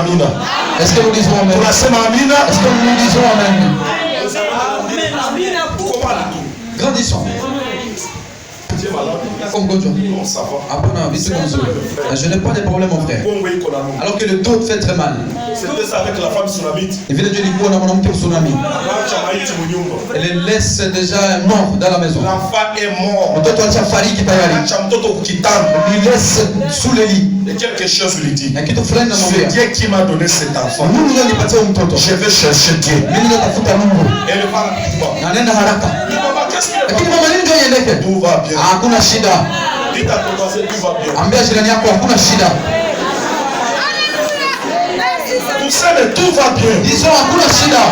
amina. Est-ce que nous disons amen? Tunasema amina. Est-ce que nous disons amen? Grandissons. Je n'ai pas de problème, mon frère. Alors que le dos fait très mal. C'était ça avec la femme tsunamite. Il vient de dire mon tsunami. Elle laisse déjà mort dans la maison. L'enfant est mort. Il lui laisse sous le lit. Et quelque chose lui dit. C'est Dieu qui m'a donné cet enfant. Je vais chercher Dieu. Elle va rapidement. Tout va bien. Hakuna shida. Dites à ton voisin, tout va bien. Ambia jirani yako hakuna shida. Tuseme tout va bien. Disons hakuna shida.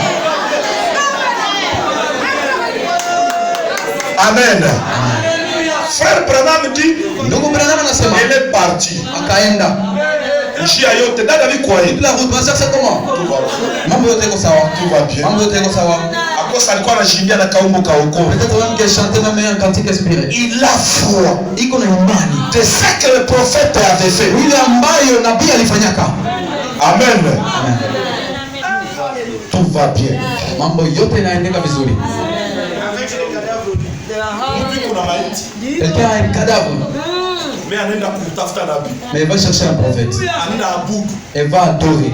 Amen. Frère Branham dit, Ndugu Branham anasema elle est partie. Akaenda. Njia yote dada vikwaye. La route va c'est comment? Tout va bien. Mambo yote iko sawa. Tout va bien. Mambo yote iko sawa. Akosa alikuwa anashimbia na kaumo kaoko. Peut-être même que chanter même un cantique inspiré. Il a foi. Iko na imani. De ce que le prophète avait fait. Ile ambayo nabii alifanyaka. Amen. Tout va bien. Mambo yote yanaendeka vizuri. Quelqu'un a un cadavre. Mais il va chercher un prophète. Elle va adorer.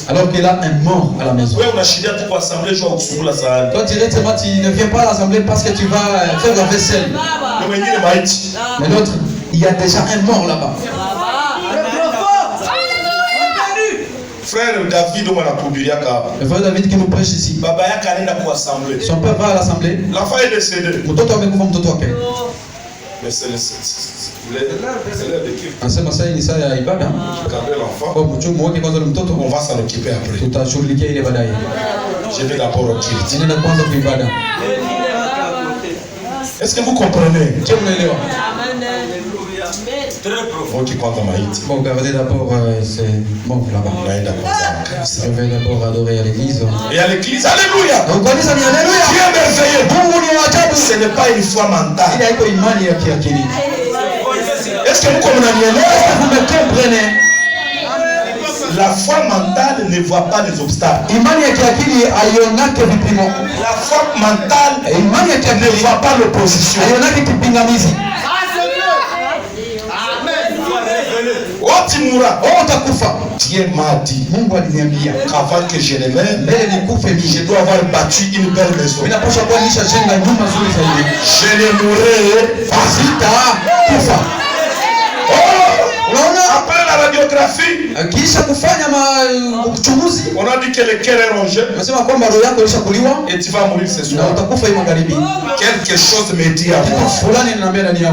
Alors qu'il a un mort à la maison. Toi directement tu ne viens pas à l'assemblée parce que tu vas faire la vaisselle. Mais l'autre, il y a déjà un mort là-bas. Frère David, le frère David qui nous prêche ici. Son père va à l'assemblée. L'enfant est décédé. Mais c'est l'heure de qui? On va s'en occuper après. Je vais d'abord au kilt. Est-ce que vous comprenez? Moi qui compte ma hit. Bon, regardez d'abord c'est bon là-bas. Je vais d'abord adorer à l'église. Et à l'église, alléluia. Donc on dit ça, alléluia. Dieu est merveilleux. Ce n'est pas une foi mentale. Est-ce que vous comprenez? La foi mentale ne voit pas les obstacles. La foi mentale ne voit pas l'opposition. Dieu m'a dit qu'avant que je ne meure, je dois avoir battu une belle maison. Je ne mourrai pas. Après la radiographie, on a dit que le cœur est rongé et tu vas mourir ce soir. Quelque chose me dit à moi.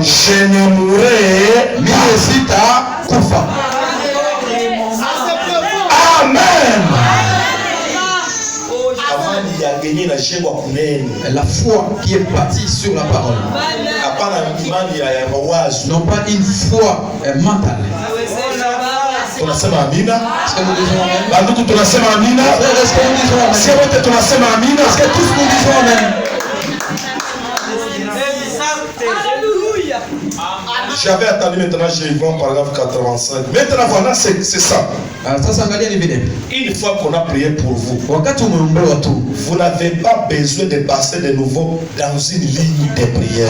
Je ne mourrai pas. Amen. La foi qui est bâtie sur la parole. Non pas une foi mentale. Tunasema amina. Est-ce que nous disons amen? Banduku tunasema amina. Est-ce que nous disons amen? Si wote tunasema amina. Est-ce que tous nous disons amen? J'avais attendu maintenant, j'ai vu en paragraphe 85. Maintenant voilà, c'est ça. Une fois qu'on a prié pour vous, vous n'avez pas besoin de passer de nouveau dans une ligne de prière.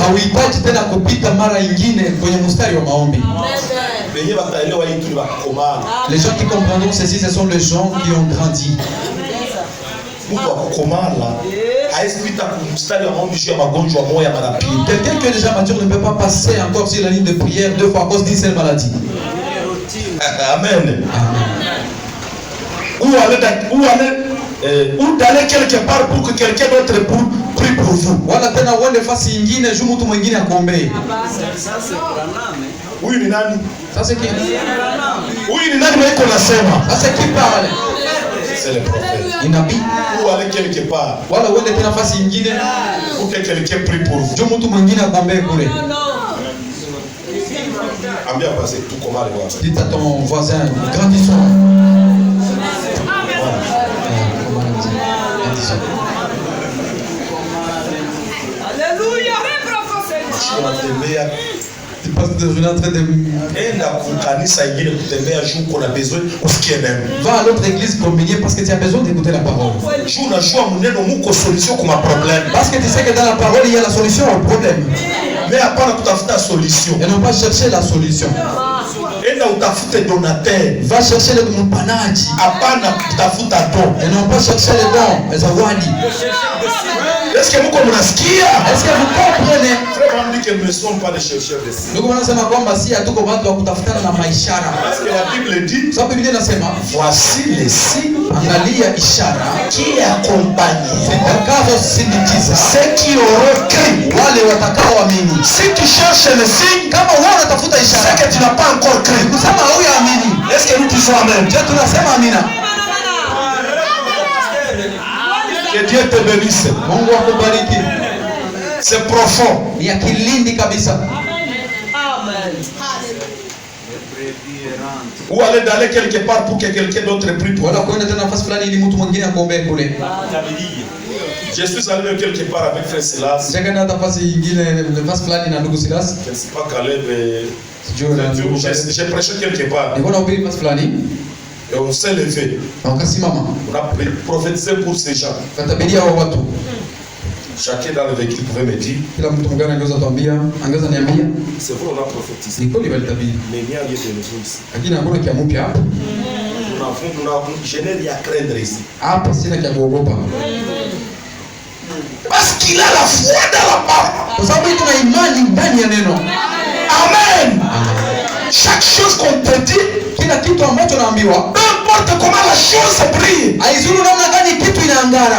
Les gens qui comprendront ceci, ce sont les gens qui ont grandi. Quelqu'un qui est déjà mature ne peut pas passer encore sur la ligne de prière 2 fois à cause d'une seule maladie. Amen. Ou d'aller quelque part pour que quelqu'un d'autre prie pour vous. Oui, ni nani? Ça c'est qui? Oui, ni nani mais qu'on a sema? Ça c'est qui parle? C'est le prophète. Inabii. Ou aller quelque part. Wala uende tena nafasi nyingine. Pour que quelqu'un prie pour vous. Mtu mwingine agombee kule. Ambia passer tout comment le voir. Dites à ton voisin, grandissons. Alléluia. toute la journée en train de... Va à l'autre église communier parce que tu as besoin d'écouter la parole. Parce que tu sais que dans la parole, il y a la solution au problème. Mais après, la solution. Et non pas chercher la solution. Va chercher le mpanaji. Et non pas chercher les dons, les awadi. Est-ce que vous comprenez? Est-ce que vous comprenez? Frère, on dit que nous ne sommes pas des chercheurs de signes. Parce que la Bible dit, voici les signes qui accompagnent ceux qui auront cru. Si tu cherches les signes, c'est que tu n'as pas encore cru. Est-ce que nous disons Amen? Que Dieu te bénisse. C'est profond. Ou aller d'aller quelque part pour que quelqu'un d'autre prie pour toi. Je suis allé quelque part avec Frère Silas. Je ne sais pas Caleb. J'ai prêché quelque part. Et on s'est levé. On a prophétisé pour ces gens. Chacun dans le véhicule pouvait me dire. C'est vrai, on a prophétisé. Mais il n'y a rien de nouveau ici. Je n'ai rien à craindre ici. Parce qu'il a la foi dans la parole. Amen. Chaque chose qu'on te dit, peu importe comment la chose brille,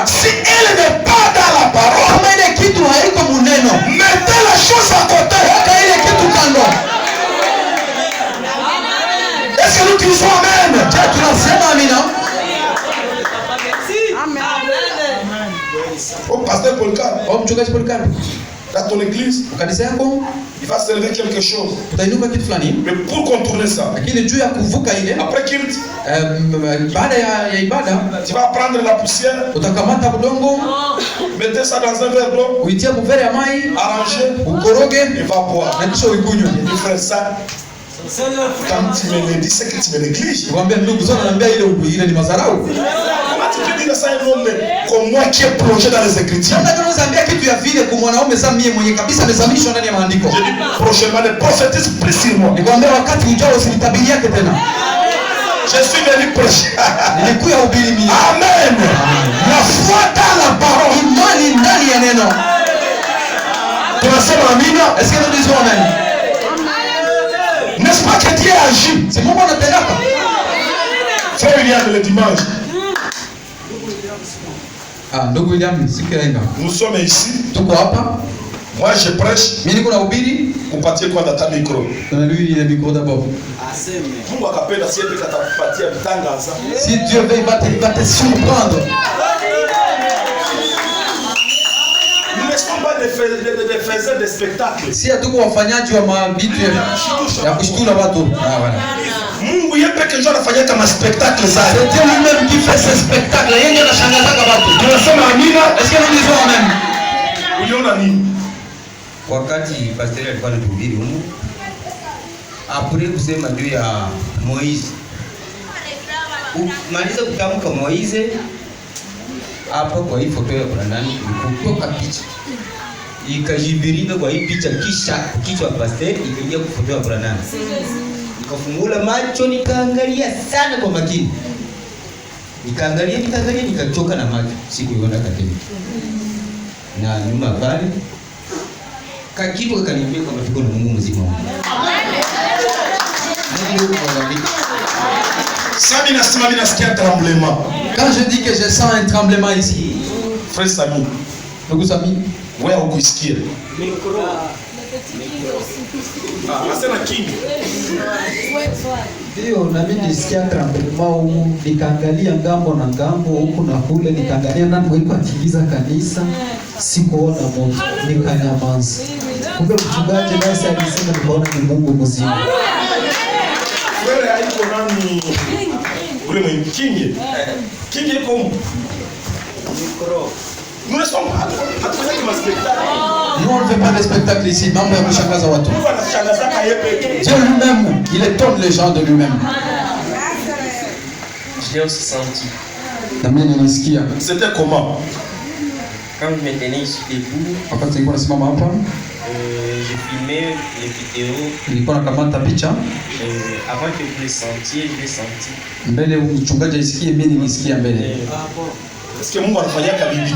si elle n'est pas dans la parole, mettez la chose à côté. Est-ce que nous disons Amen? Oh, pasteur Polkar, dans ton église, il va se lever quelque chose. Mais pour contourner ça, après qu'il tu vas prendre la poussière, mettez ça dans un verre d'eau, arranger, et va boire. Il fait ça. Quand tu me le dis, c'est que tu me négliges. Comment tu peux dire ça à un homme comme moi qui est plongé dans les Écritures? Je dis prochainement, ne prophétise plus sur moi. Je suis venu prêcher. Amen. La foi dans la parole. Est-ce que nous disons Amen? N'est-ce pas que Dieu agit? C'est mon frère William le dimanche. Nous sommes ici. Moi je prêche. Vous partiez quoi dans ta micro? Le micro d'abord. Si Dieu veut, il va te surprendre. Nous ne sommes pas des faiseurs de spectacles. Si tu wafanyaji wa mabitu ya kushtua watu. Mungu yeye pekee ndiye anafanya kama spectacle za. C'est Dieu lui-même qui fait ce spectacle. Yeye ndiye anashangaza watu. Tunasema amina. Est-ce que nous disons amen? Uliona nini? Wakati pastor alikuwa anahubiri huko, apure kusema juu ya Moize. Maliza kutamka Moize hapa kwa hii foto ya Branani kutoka picha. Ikajibirika kwa hii picha kisha kichwa pastor ikaingia kwa foto ya Branani. Nikafungula macho nikaangalia sana kwa makini. Nikaangalia nikachoka na macho. Sikuiona kateni. Na nyuma pale kakitu kakaniambia kwamba tuko na Mungu mzima. Sami nasema mimi nasikia tremblement. Quand je dis que je sens un tremblement ici. Frère Sami, ndugu Sami, wewe ukusikia? Micro. Asema kingi. Ndio na mimi nisikia tremblement huko, nikaangalia ngambo na ngambo huku na kule, nikaangalia nani mwiko atikiza kanisa, sikuona moto, nikanyamaza. Kumbe mchungaji basi alisema nikaona ni Mungu mzima. Wewe haiko nani? Ule mwingi kingi. Kingi iko micro. Nous ne sommes pas Nous on ne fait pas de spectacle ici. Mambo ya kushangaza watu. Dieu lui-même, il étonne les gens de lui-même. J'ai aussi senti. C'était comment? Quand je me tenais ici debout, je filmais les vidéos. Avant que vous les sentiez, je l'ai senti. Parce que Mungu anafanyaka bibi.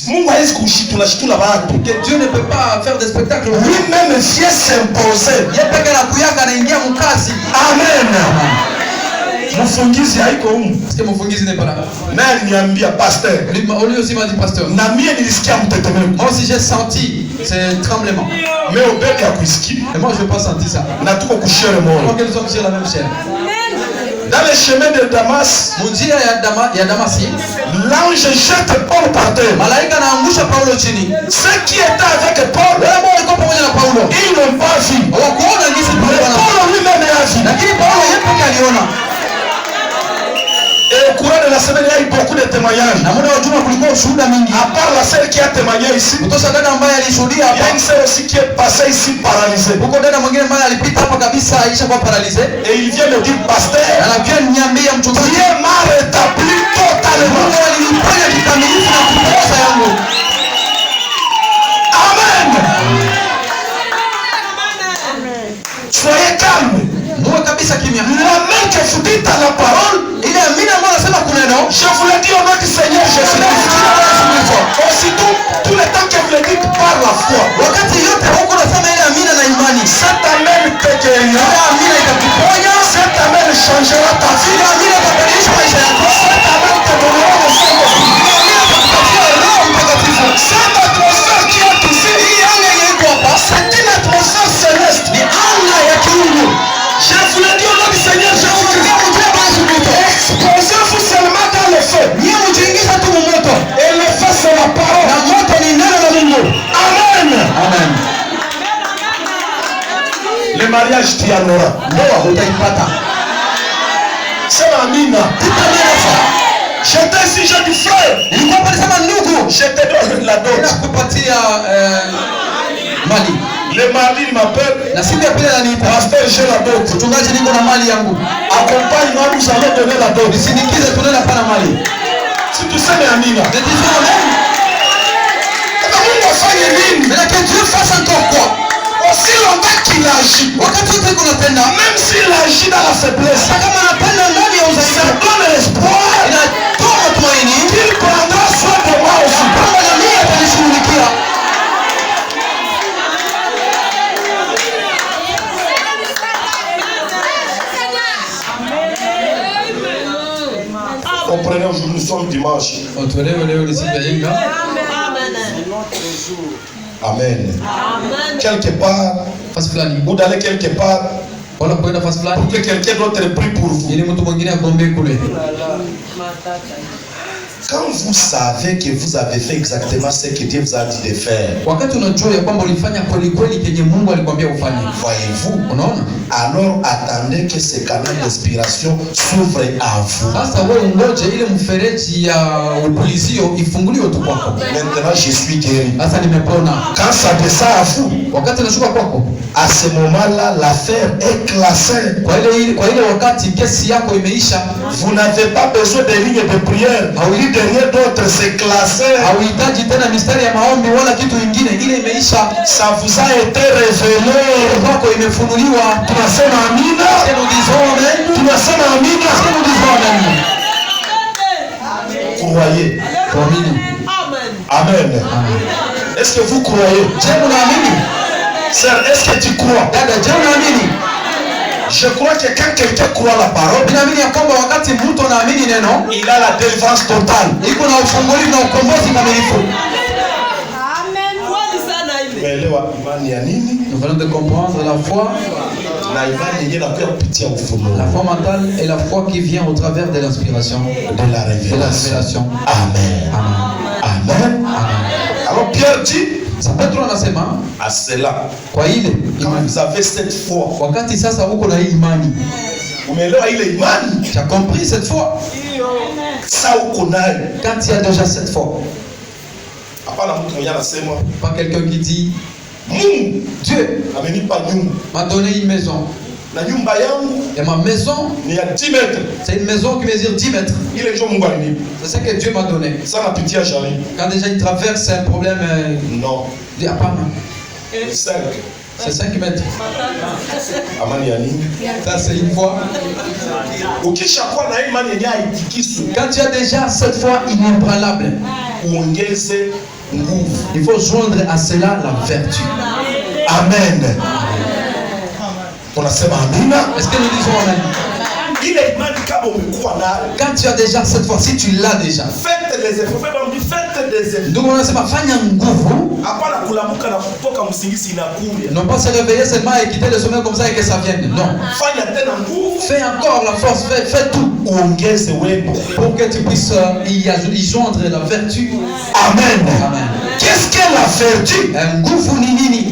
Mungu hawezi kushitula watu. Que Dieu ne peut pas faire des spectacles. Lui-même vient s'imposer. Amen. Mfungizi haiko humu. Parce que mfungizi n'est pas là. Naye aliniambia pasteur. Lui aussi m'a dit pasteur. Na mie nilisikia mtetemeko. Moi aussi j'ai senti ce tremblement. Mais Obed hakuisikia. Et moi je n'ai pas senti ça. Na tuko kushare moyo. Moi qu'ils ont sur la même chair. Dans le chemin de Damas, Munjia ya Damasi, l'ange jette Paul par terre. malaika anaangusha Paulo chini. Ceux qui étaient avec Paul, ils n'ont pas vu. Mais Paul lui-même a vu. Lakini Paulo yeye pekee aliona. Et au courant de la semaine, il y a eu beaucoup de témoignages. Na muda wa juma kulikuwa ushuhuda mingi. À part la sœur qui a témoigné ici, Kutosha dada ambaye alishuhudia il y a hapa. une sœur aussi qui est passée ici paralysée. Huko dada mwingine ambaye alipita hapa kabisa aisha kwa paralysé. Et il vient me dire, pasteur, Anakuja niambia mchungaji, Dieu m'a rétabli totalement. Mungu alinifanya kikamilifu na kupoza yangu. Amen. Soyez calme. Muwe kabisa kimya. La main que vous dites à la parole, Ile amina ambayo anasema kuneno, je vous le dis au nom du Seigneur Jésus-Christ. Aussitôt, tout le temps que vous le dites par la foi, wakati yote huko unasema ile amina na imani. cette amen te guérira. Ile amina itakuponya. Cette amen changera ta vie. Ile amina itabadilisha maisha yako. Cette amen te donnera le Saint-Esprit. Ile amina itakupatia Roho Mtakatifu. Cette atmosphère qui est ici, Hii anga yenye iko hapa c'est une atmosphère céleste. ni anga ya kiungu. Je vous le dis au nom du Seigneur Jésus-Christ. Exposez-vous seulement dans le feu. Nyie mjiingiza tu moto. Et le feu, c'est la parole. Na moto ni neno la Mungu. Amen. Amen. Le mariage, tu en auras. Ndoa utaipata. C'est la mine. J'étais ici, j'ai du frère. Nilikuwa pale sema ndugu, Je te donne la dot. nakupatia mali. Le mari m'appelle. Na siku ya pili ananiita, Pasteur, j'ai la dot. mchungaji, niko na mali yangu. Accompagne-moi, nous allons donner la dot. Nisindikize tunaenda pana mali. Si tu sais, mais Amina. Ndio Amen. Mungu afanye nini? Mais que Dieu fasse encore quoi? Aussi longtemps qu'il agit. Wakati wote kunatenda, Même s'il agit dans la faiblesse, hata kama anapenda ndani ya ça udhaifu, donne l'espoir inatoa matumaini qu'il prendra soin de moi aussi. kwamba na mimi atanishughulikia. Comprenez, aujourd'hui nous sommes dimanche. Tuelewe leo ni siku ya Inga. Amen. Quelque part, Fasi fulani. vous allez quelque part Wala kwenda fasi fulani. pour que quelqu'un d'autre prie pour vous. Ili mtu mwingine akuombee kule. Quand vous savez que vous avez fait exactement ce que Dieu vous a dit de faire, Wakati unajua ya kwamba ulifanya kweli kweli kenye Mungu alikwambia ufanye. voyez-vous, Unaona? alors attendez que ce canal d'inspiration s'ouvre à vous. Sasa wewe ungoje ile mfereji ya upulizio ifunguliwe tu kwako. Maintenant, je suis guéri. Sasa nimepona. Quand ça descend à vous, Wakati nashuka kwako, à ce moment-là, l'affaire est classée. kwa ile wakati kesi yako imeisha, Vous n'avez pas besoin de lignes de prière. Ni de rien d'autre, c'est classé. hauhitaji tena mistari ya maombi wala kitu kingine, ile imeisha. Ça vous a été révélé. Kwako imefunuliwa. Tunasema amina. Nous disons amen. Tunasema amina. Nous disons amen. Croyez. Tuamini. Amen. Est-ce que vous croyez? Je unaamini? Sœur, est-ce que tu crois? Dada, je unaamini? Je crois que quand quelqu'un croit la parole, Ninaamini ya kwamba wakati mtu anaamini neno, il a la délivrance totale. iko na ufungulivu na ukombozi kamilifu. Umeelewa imani ya nini? Nous venons de comprendre la foi. Na imani yenyewe inakuja kupitia ufunuo. La foi mentale est la foi qui vient au travers de l'inspiration, De la révélation. Amen. Amen. Amen. Alors Pierre dit Sasa Petro anasema à cela, kwa ile quand imani. vous avez cette foi, Wakati sasa uko na hii imani, umeelewa ile imani? tu as compris cette foi. Ça uko nayo. Quand il y a déjà cette foi, Pas quelqu'un qui dit Dieu m'a donné une maison. Et ma maison, c'est une maison qui mesure 10 mètres. C'est ça que Dieu m'a donné. Quand déjà il traverse un problème, non. Il dit apparemment. C'est 5 mètres. Ça c'est une fois. Quand tu as déjà cette foi inébranlable, il faut joindre à cela la vertu. Amen. Est-ce que nous disons amen? Quand tu as déjà cette fois, si tu l'as déjà, faites des efforts. donc on a fanya nguvu. Non pas se réveiller seulement et quitter le sommeil comme ça et que ça vienne. Non. Fais encore la force, fais tout pour que tu puisses y joindre la vertu. Amen. Amen. Qu'est-ce que la vertu? Nguvu ni nini?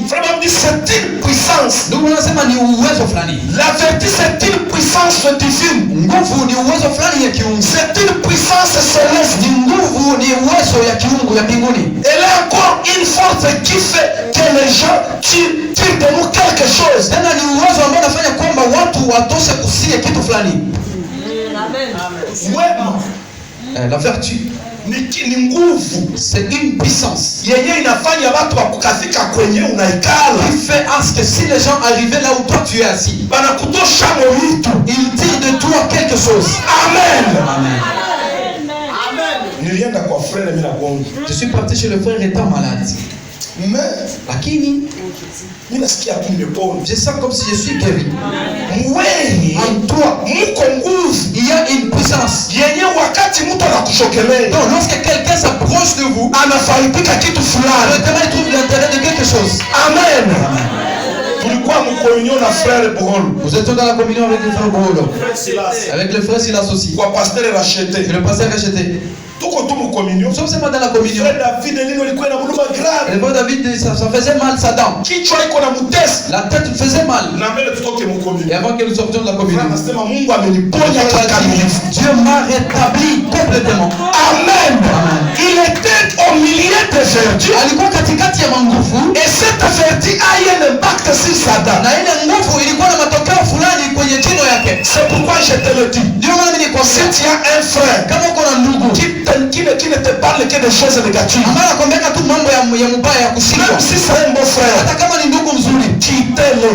C'est une puissance. La vertu c'est une puissance divine. C'est une puissance céleste. Elle est encore une force qui fait que les gens tirent de nous quelque chose. La vertu, c'est une puissance. Il fait à ce que si les gens arrivaient là où toi tu es assis, ils tirent de toi quelque chose. Amen. Amen. Je suis parti chez le frère étant malade. Mais je sens comme si je suis guéri. En toi, il y a une puissance. Donc lorsque quelqu'un s'approche de vous, il trouve l'intérêt de quelque chose. Amen. Vous êtes dans la communion avec le frère Boholo. Avec le frère Silas aussi. Le pasteur est racheté. Nous sommes seulement dans la communion. Le frère David, ça faisait mal sa dent. La tête faisait mal. Et avant que nous sortions de la communion, Dieu m'a rétabli complètement. Amen. Il était au milieu de vertu. Et cette vertu a eu un impact sur sa dent. C'est pourquoi je te le dis. Si tu as un frère qui ne te parle que des choses négatives, même si c'est un bon frère, quittez-le.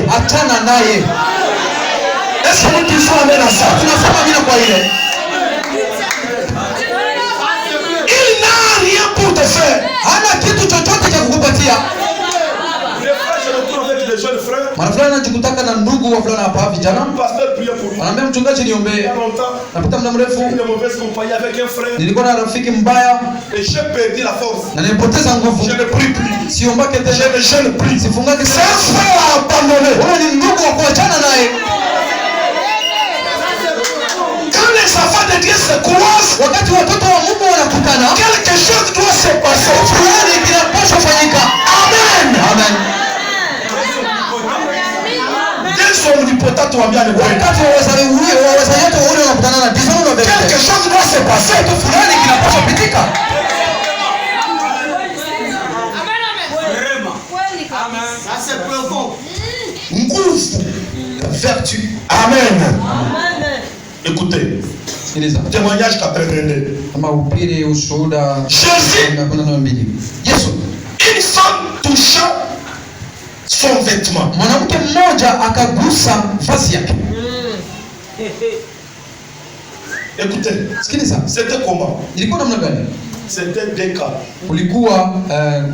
Est-ce que nous disons amen à ça? Il n'a rien pour te faire. Marafulana anajikutaka na ndugu wa fulana hapa vijana. Anaambia mchungaji niombee. Napita muda mrefu. Nilikuwa na rafiki mbaya. Na nilipoteza nguvu. Siombake tena. Sifungake tena. Wewe ni ndugu wa kuachana naye. Wakati watoto wa Mungu wanakutana, quelque chose doit se passer. Fulani kinapaswa fanyika. Amen. Amen. Quelque chose doit se passer. Vertu. Amen. Écoutez. Témoignage qu'après Jésus, une femme touchant son vêtement. Mwanamke mmoja akagusa vazi yake. Écoutez, c'était comment? Ilikuwa namna gani? C'était deux cas. Kulikuwa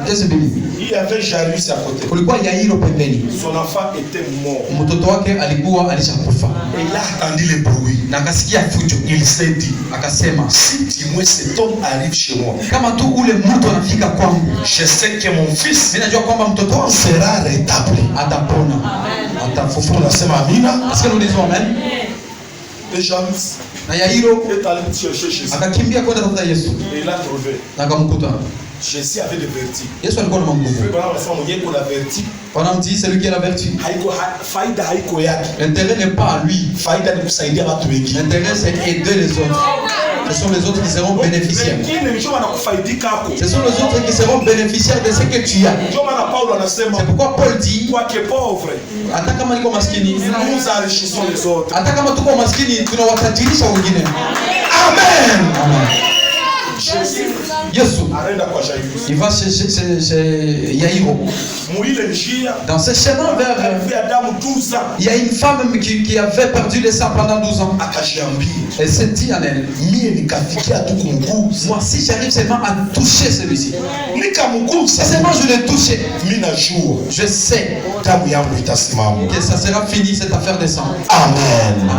kesi mbili. Il y avait Jairus à côté. Kulikuwa Yairo pembeni. Son enfant était mort. Mtoto wake alikuwa alishakufa. Et il a entendu le bruit. Na akasikia fujo. Il s'est dit, akasema, si moi cet homme arrive chez moi, kama tu ule mtu anafika kwangu, je sais que mon fils, ninajua kwamba mtoto wangu sera rétabli. Atapona. Atafufuka. Nasema amina. Est-ce que nous disons amen? Et Jairus na Yairo est allé chercher Jésus. Akakimbia kwenda kutafuta Yesu. Et il a trouvé. Na akamkuta. Jésus avait de vertu. Yesu alikuwa na nguvu. Wanamtii celui qui a la vertu. Faida haiko yake. L'intérêt n'est pas à lui. Faida ni kusaidia watu wengine. L'intérêt c'est aider les autres. Ce sont les autres qui seront bénéficiaires. Ce sont les autres qui seront bénéficiaires de ce que tu as. C'est pourquoi Paul dit, hata kama niko maskini, hata kama tuko maskini, tunawatajirisha wengine. Amen. Yesu, il va chez Yairo. Dans ce chemin vers... Il y a une femme qui avait perdu le sang pendant 12 ans. Elle s'est dit en elle, moi si j'arrive seulement à toucher celui-ci, si seulement je l'ai touché, je sais que ça sera fini cette affaire de sang. Amen.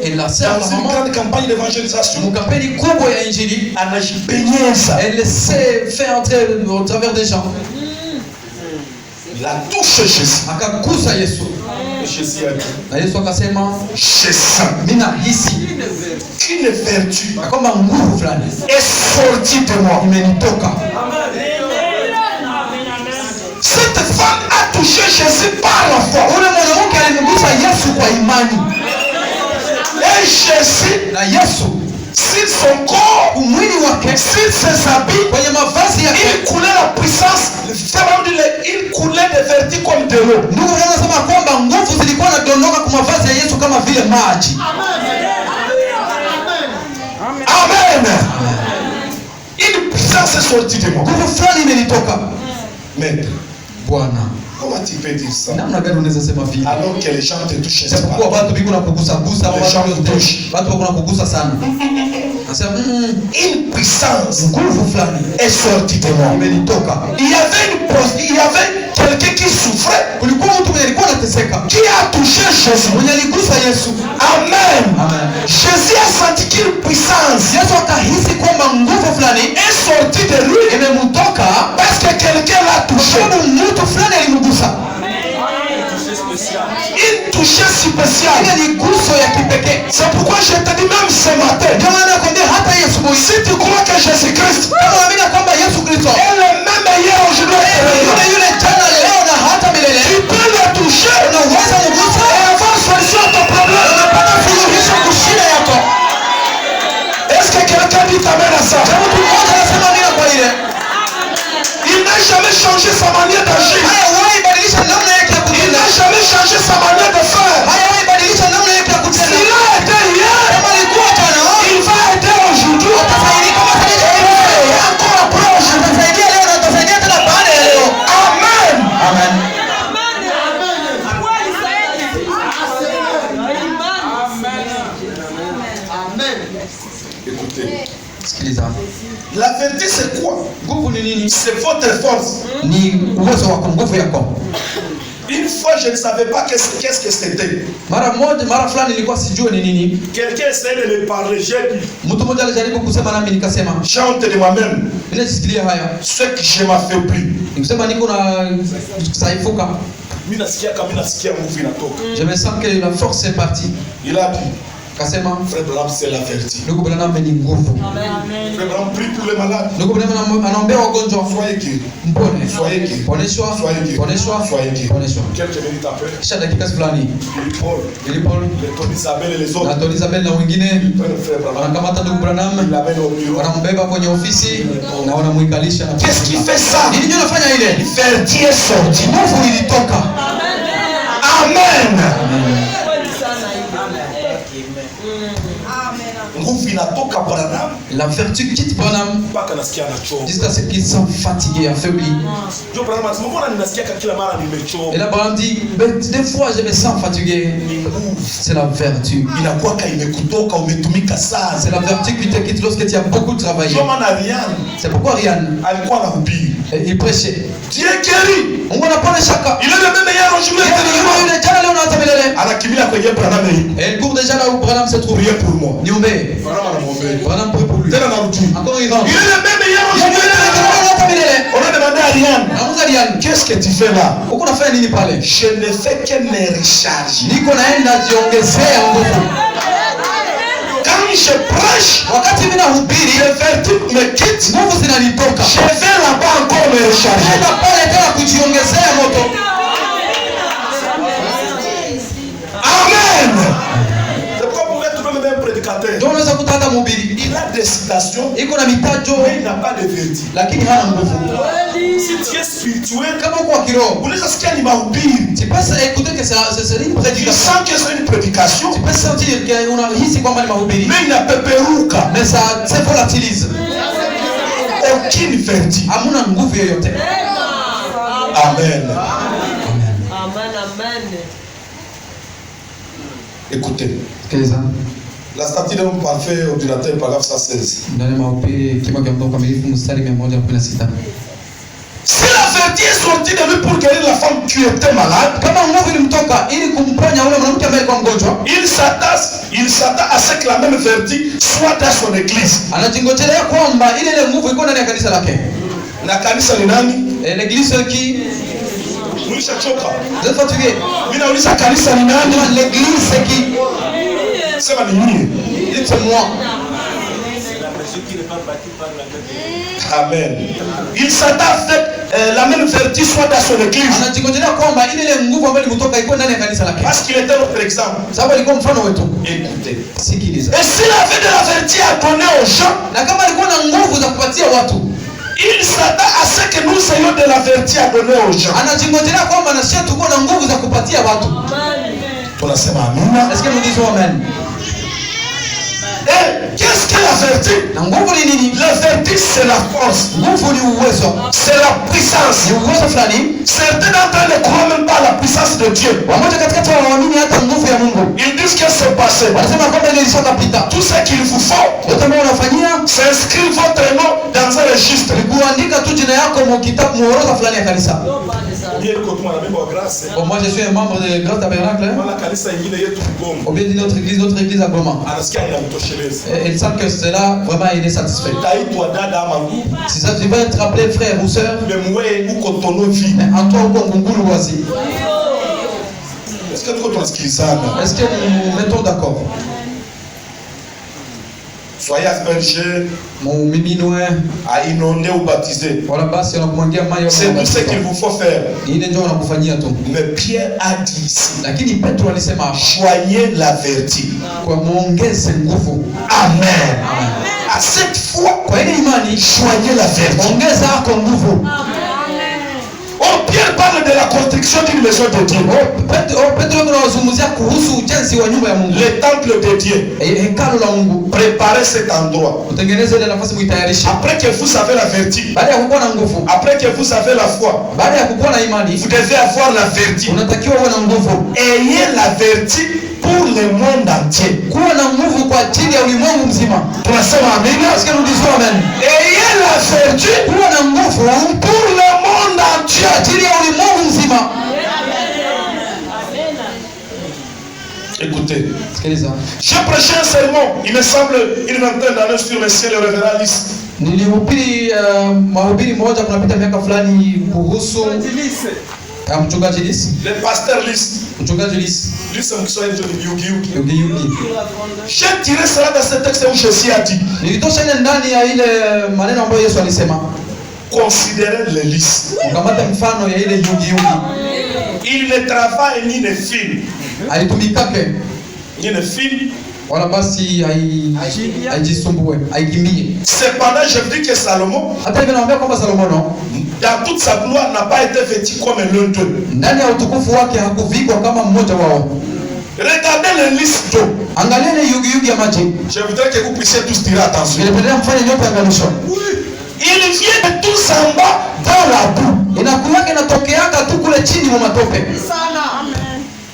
Et la sœur, dans une grande campagne d'évangélisation, elle s'est fait entrer au travers des gens. Il a touché Jésus. Akakusa Yesu. Jésus a dit, na Yesu akasema, je sens mina hisi qu'une vertu kama nguvu fulani est sortie de moi. Imenitoka. Cette femme a touché Jésus par la foi. Ule mwanamke alimgusa Yesu kwa imani. Et Jésus, na Yesu, sur son corps, mwili wake, sur ses habits, kwenye mavazi yake, il coulait la puissance, il coulait des vertus comme de l'eau. Ndugu anasema kwamba nguvu zilikuwa zinadondoka kwa mavazi ya Yesu kama vile maji. Amen. Une puissance est sortie de moi. Nguvu fulani imenitoka. Maître, Bwana, comment tu peux dire ça? Namna gani unaweza sema vile? Alors que les gens te touchent. C'est pourquoi watu biko na kugusa gusa, watu wako na kugusa sana. Nasema une puissance, nguvu fulani est sortie de moi. Imenitoka. Il y avait quelqu'un qui souffrait, kulikuwa mtu mwenye alikuwa anateseka, qui a touché Jésus, mwenye aligusa Yesu. Amen. Amen. Jésus a senti qu'une puissance, Yesu akahisi kwamba nguvu fulani est sortie de lui, imemtoka parce que quelqu'un l'a touché. sababu mtu fulani alimgusa. Une touche spéciale. Ile ni guso ya kipekee. C'est pourquoi je te dis même ce matin, Ndio maana nakwambia hata Yesu, si tu crois que Jésus-Christ kama unaamini kwamba Yesu Kristo est le même hier aujourd'hui, yule jana leo na hata milele, tu peux le toucher, unaweza mgusa et avoir solution à ton problème. unapata suluhisho kwa shida yako. Est-ce que quelqu'un dit amen à ça? Mtu mmoja anasema nini kwa ile? Il n'a jamais changé sa manière d'agir. Hayawahi badilisha namna yake ya Il kutenda. n'a jamais changé sa manière de faire. Hayawahi badilisha namna yake ya kutenda. S'il a été hier, Kama alikuwa jana, il va aider aujourd'hui. atasaidia kama sasa Et encore après aujourd'hui. atasaidia leo na atasaidia tena baada ya leo. Amen. Amen. Écoutez, Sikiliza. la vérité c'est quoi? Nguvu ni nini? C'est votre force. Ni uwezo wako, nguvu yako. Une fois, je ne savais pas qu'est-ce que c'était. Mara fulani nilikuwa sijue ni nini. Quelqu'un essayait de me parler, j'ai dit. Mtu mmoja alijaribu kusema nami nikasema, J'ai honte de moi-même. ninajisikilia haya. Ce que je m'affaiblis. Nikusema niko na saifuka. Mimi nasikia nguvu inatoka. Je me sens que la force est partie. Il a dit, Kasema, Frère Branham, c'est la vérité. ndugu Branham ni nguvu. Frère Branham prie pour les malades. Ndugu Branham anaombea wagonjwa. Soyez guéris. Mpone. Soyez guéris. Poneshwa. Soyez guéris. Poneshwa. Soyez guéris. Poneshwa. Quelques minutes après, Kisha dakika fulani, Paul, ili Paul Tony Isabelle et les na autres Tony Isabel na wengine prennent Frère Branham. wanakamata ndugu Ils Branham, l'amènent au bureau. wanambeba kwenye ofisi na wanamwikalisha. Qu'est-ce qui fait ça? Nini ndio nafanya ile? Vertu est sortie. Nguvu ilitoka. Amen. Nguvu inatoka Branham. La vertu quitte Branham Mpaka nasikia anachoka. jusqu'à ce qu'ils sont fatigués, affaiblis. Ndio Branham anasema mbona ninasikia kila mara nimechoka. Et là, Branham dit, des fois je me sens fatigué. C'est la vertu. Inakuwa imekutoka umetumika sana. C'est la vertu qui te quitte lorsque tu as beaucoup travaillé. Ndio maana Ryan C'est pourquoi Ryan, alikuwa anahubiri. il prêchait. Dieu guérit. Mungu anapona shaka. Il est le même hier aujourd'hui. Yule jana leo na hata milele. Anakimbia kwenye Branham hii. Et il court déjà là où Branham se trouve. Priez pour moi. Niombe. Branham anamwombea. Branham prie pour lui. Tena narudi. Encore il rentre. Il est le même hier aujourd'hui. On a demandé à Ryan, Namuza Ryan, qu'est-ce que tu fais là? uko nafanya nini pale? Je ne fais que me recharger. Niko naenda jiongezea nguvu. Quand je prêche, Wakati mimi nahubiri, les vertus me quittent. nguvu zinanitoka. Je vais là-bas encore me recharger. Naenda pale tena kujiongezea moto. Amen. C'est pourquoi vous pouvez trouver même un prédicateur. pasteur. Ndio unaweza kutata mhubiri. Il a des citations. Iko na mitajo. Mais il n'a pas de vertu. Lakini hana nguvu. Si tu es spirituel, kama uko kiroho, unaweza sikia ni mahubiri. Tu peux écouter que c'est une prédication. Tu sens que c'est une prédication. Tu peux sentir que unahisi kwamba ni mahubiri. Mais inapeperuka. Mais ça se volatilise. Aucune vertu. Hamuna nguvu yoyote. Amen. Écoutez. La statue d'un parfait ordinateur, paragraphe 116. Si la vertu est sortie de lui pour guérir la femme qui était malade, il s'attend à ce que la même vertu soit dans son église. La kanisa ni nani? L'église qui Mlishachoka. Vous êtes fatigué. Mimi nauliza kanisa ni nani? L'église qui sema ni nini? Dites-moi. Amen. Il s'attend à ce que la même vertu soit dans son église. Parce qu'il était notre exemple. Écoutez. Et s'il avait de la vertu à donner aux gens, il s'attend à ce que nous ayons de la vertu à donner aux gens. Est-ce que nous disons amen? Et qu'est-ce que la vertu? La vertu, c'est la force. C'est la puissance. Certains d'entre eux ne croient même pas à la puissance de Dieu. Ils disent que c'est passé. Tout ce qu'il vous faut, c'est inscrire votre nom dans un registre. Moi je suis un membre de Grand Tabernacle. Ou bien notre église à Goma. Et il semble que cela vraiment il est satisfait. Si ça tu vas être appelé frère ou soeur, en toi ou Kongulu Wazi. Est-ce que nous mettons d'accord? Soyez aspergés, à inonder ou baptiser. C'est tout ce qu'il vous faut faire. Mais Pierre a dit ici, choyez la vertu. Amen. À cette fois, choyez la vertu. Oh, Pierre parle de la construction d'une maison de Dieu. Le temple de Dieu. Préparez cet endroit. Après que vous avez la vertu, après que vous avez la foi, vous devez avoir la vertu. Ayez la vertu pour le monde entier. Ayez la vertu pour le monde entier. Écoutez, j'ai prêché un sermon, il me semble, une vingtaine d'années sur le ciel et le révérend Lys. Le pasteur Lys. J'ai tiré cela dans ce texte où Jésus a dit, considérez les Lys. Il ne travaille ni ne filme. Ni ne filme. Cependant, je vous dis que Salomon, dans toute sa gloire, n'a pas été vêtu comme l'un d'eux. Regardez les listes d'eau. Je voudrais que vous puissiez tous tirer attention. Il vient de tous en bas dans la boue.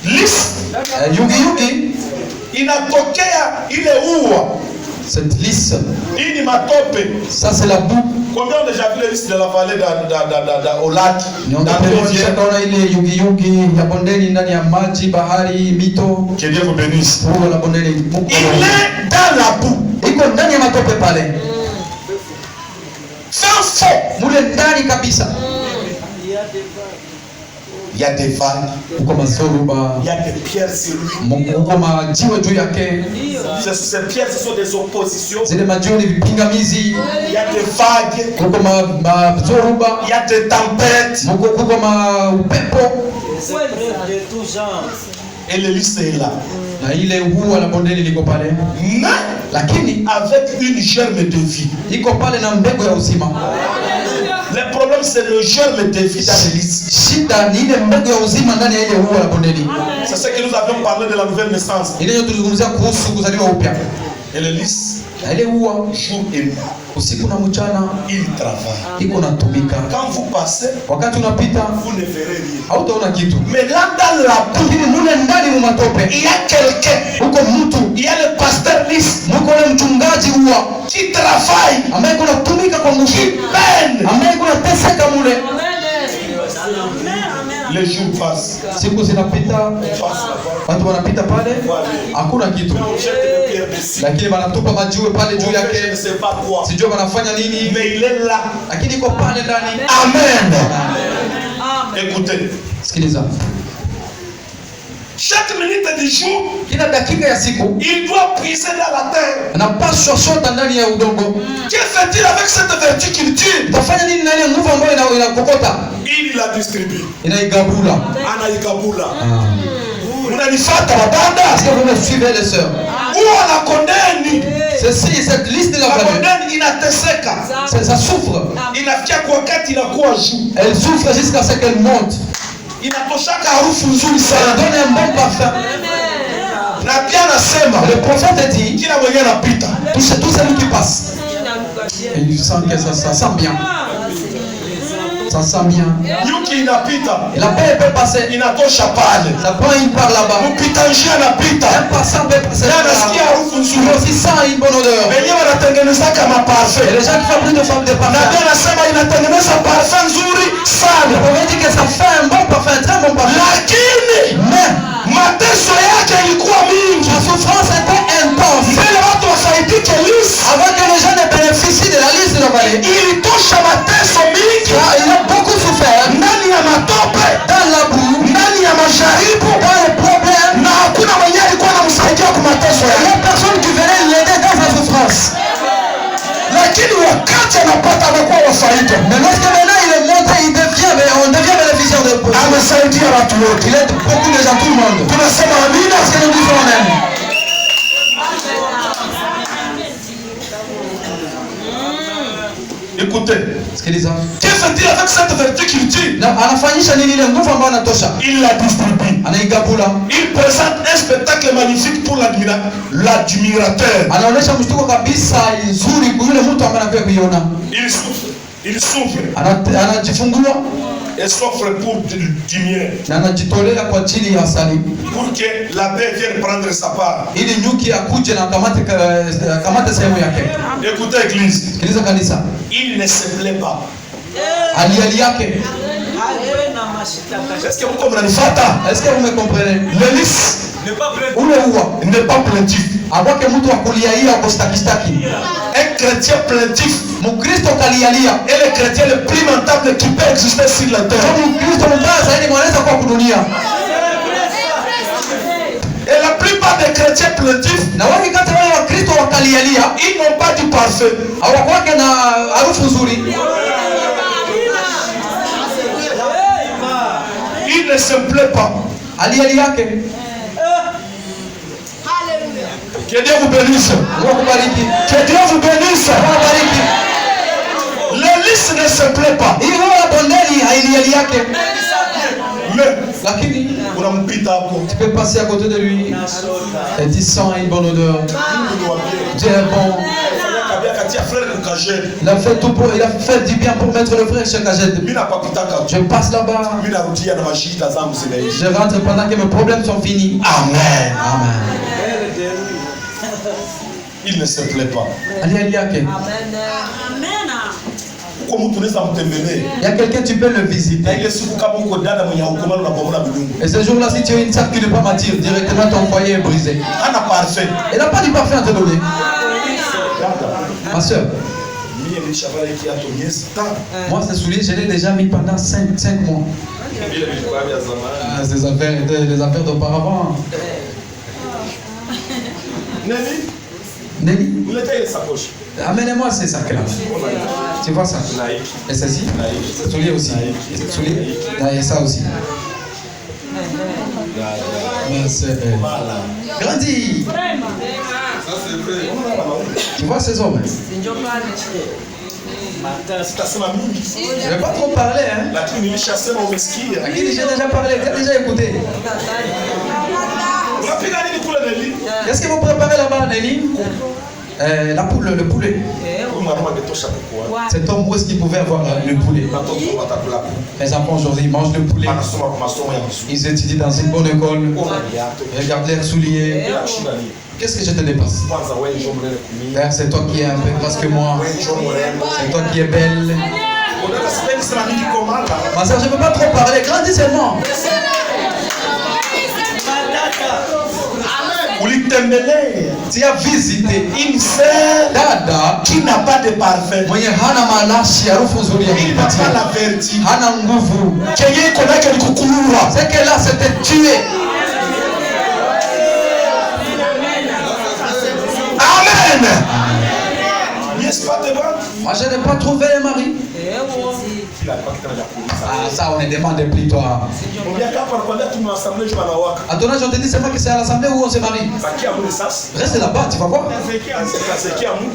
Liste inatokea ile ua. Cette liste, ini matope. Ça c'est la boue. Combien ont déjà vu les listes de la vallée au lac? Que Dieu vous bénisse. Il est dans la boue. Fin fond. Il y a des vagues. Il y a des pierres sur lui. Ces pierres, ce sont des oppositions. Il y a des vagues. Il y a des tempêtes. Et l'hélice est là. Na ile huwa la bondeni liko pale. Mais Lakini avec une germe de vie. iko pale na mbegu ya uzima. Le problème c'est le germe de vie dans l'hélice. Shida ni ile mbegu ya uzima ndani ya ile huwa la bondeni. C'est ce que nous avions parlé de la nouvelle naissance. Ile ndio tulizungumzia kuhusu kuzaliwa upya. Et l'hélice, Na ile huwa jour et nuit, usiku na mchana il travaille. iko natumika. Quand vous passez, Wakati unapita vous ne verrez rien. hautaona kitu. Mais là dans la boue, Lakini mule ndani mu matope il y a quelqu'un. huko mtu, Il y a le pasteur Lys muko ule mchungaji huwa qui travaille, ambaye kuna tumika kwa nguvu, qui peine. ambaye kuna teseka mule. Les jours passent. Siku zinapita, watu wanapita pale, hakuna kitu, On jette des pierres dessus. lakini wanatupa majiwe pale juu Je ne yake, sais pas quoi. sijui wanafanya nini, Mais il est là. lakini iko pale ndani. Amen. Écoutez. Sikiliza, Chaque minute du jour, kila dakika ya siku il doit puiser dans la terre. anapaswa shota ndani ya udongo. Que fait-il avec cette vertu qu'il tue? Utafanya nini na ile nguvu ambayo inakokota, Il la distribue. inaigabula? Anaikabula. Unanifata wadada? Est-ce que vous me suivez les sœurs? Huwa anakondeni. Ceci, cette liste de la valeur, Anakondeni inateseka. ça souffre. Inafikia kwa wakati inakuwa juu. Elle souffre jusqu'à ce qu'elle monte. Inatoshaka harufu nzuri Elle sana. donne un bon parfum. Na pia anasema Le prophète dit, kila mwenye anapita tout celui qui passe. Et il sent que ça sent bien. Ça sent bien. nyuki inapita Et la paix peut passer. inatosha pale. Ça prend une part là-bas. Mpita njia anapita Un passant peut passer na anasikia là-bas. harufu Il nzuri. aussi sent une bonne odeur. Wenyewe wanatengenezaka Et maparfum. les gens qui fabriquent des Na parfums, pia anasema inatengeneza parfum nzuri le sana. prophète dit que ça fait un bon parfum, un très bon parfum. Lakini Mais mateso yake ilikuwa mingi. la souffrance était intense. Mbele watu wasaidike Lys, Avant que les gens ne bénéficient de la liste de la vallée, ilitosha mateso mingi il a beaucoup souffert ndani ya matope, dans la boue, ndani ya majaribu, dans les problèmes. na hakuna mwenye alikuwa anamsaidia kwa mateso Il y yake. a personne qui venait l'aider dans sa souffrance. Lakini wakati anapata anakuwa wafaida. Mais lorsque maintenant il est monté, on devient bénéficiaire de beaucoup. Amesaidia watu wote. Il aide beaucoup de gens, tout le monde. Tunasema amina. Parce que nous disons Amen. Écoutez, Sikiliza. que fait-il avec cette vertu qu'il tue? Na anafanyisha nini ile nguvu ambayo anatosha? Il la distribue. Anaigabula. Il présente un spectacle magnifique pour l'admirateur. Anaonyesha mshtuko kabisa nzuri kwa yule mtu ambaye anakuja kuiona. Il souffre. Il souffre Anajifungua et s'offre pour du miel. na anajitolea kwa ajili ya asali. Pour que l'abbé vienne prendre sa part. Ili nyuki akuje na kamate sehemu yake. Écoutez, église. Sikiliza kanisa. Il ne se plaît pas. Hali yake. Est-ce que vous mnanifuata? Est-ce que vous me comprenez? Le Lys Ule huwa n'est pas plaintif. akwake mtu akulialia kostakistaki. Un chrétien plaintif Mkristo kalialia. est le chrétien le plus lamentable qui peut exister sur la terre. Kwa Mkristo mbaya zaidi mwanaweza kuwa kudunia. Et la plupart des chrétiens plaintifs, Na wengi kati ya wale Wakristo wakalialia ils n'ont pas du parfait. hawakwake na harufu nzuri. Il ne se plaît pas. Hali yake. Que Dieu vous bénisse. Mungu akubariki. Que Dieu vous bénisse. Mungu akubariki. Le Lys ne se plaît pas. Hii huwa bondeni hali yake. Mais Lakini unampita hapo. tu peux passer à côté de lui et tu sens une bonne odeur. Dieu est bon. Il a fait tout pour, il a fait du bien pour mettre le frère chez Kagette. Je passe là-bas. Je rentre pendant que mes problèmes sont finis. Amen. Amen. Il ne se plaît pas. Allez, Amen. il y a quelqu'un, tu peux le visiter. Et ce jour-là, si tu as une sac qui ne peut pas m'attirer, directement ton foyer est brisé. Elle n'a pas du parfum à te donner. Ma soeur, moi, ces souliers, je l'ai déjà mis pendant 5 mois. Ah, des affaires d'auparavant. Nelly, amenez-moi ces sacs-là. Tu vois ça? Et ceci? Ce soulier aussi. Ce soulier? Il y a ça aussi. c'est elle. Grandis. Tu vois ces hommes? Je ne vais pas trop parler, hein. Lakini j'ai déjà parlé, tu as déjà écouté. Qu'est-ce que vous préparez là-bas, Nelly? La poule, le poulet. Cet homme, où est-ce qu'il pouvait avoir le poulet? Les enfants aujourd'hui, ils mangent le poulet. Ils étudient dans une bonne école. Regarde leurs souliers. Qu'est-ce que je te dépasse? Père, c'est toi qui es un peu parce que moi. C'est toi qui es belle. Ma soeur, je ne peux pas trop parler. Grandis seulement. Tu as visité une sœur dada qui n'a pas de parfum. Il n'a pas la vertu. C'est qu'elle a s'était tuée. Amen. Moi je n'ai pas trouvé un mari. Ah, ça on est demandé plus toi. À ton âge on te dit c'est pas que c'est à l'assemblée où on se marie. Reste là-bas, tu vas voir.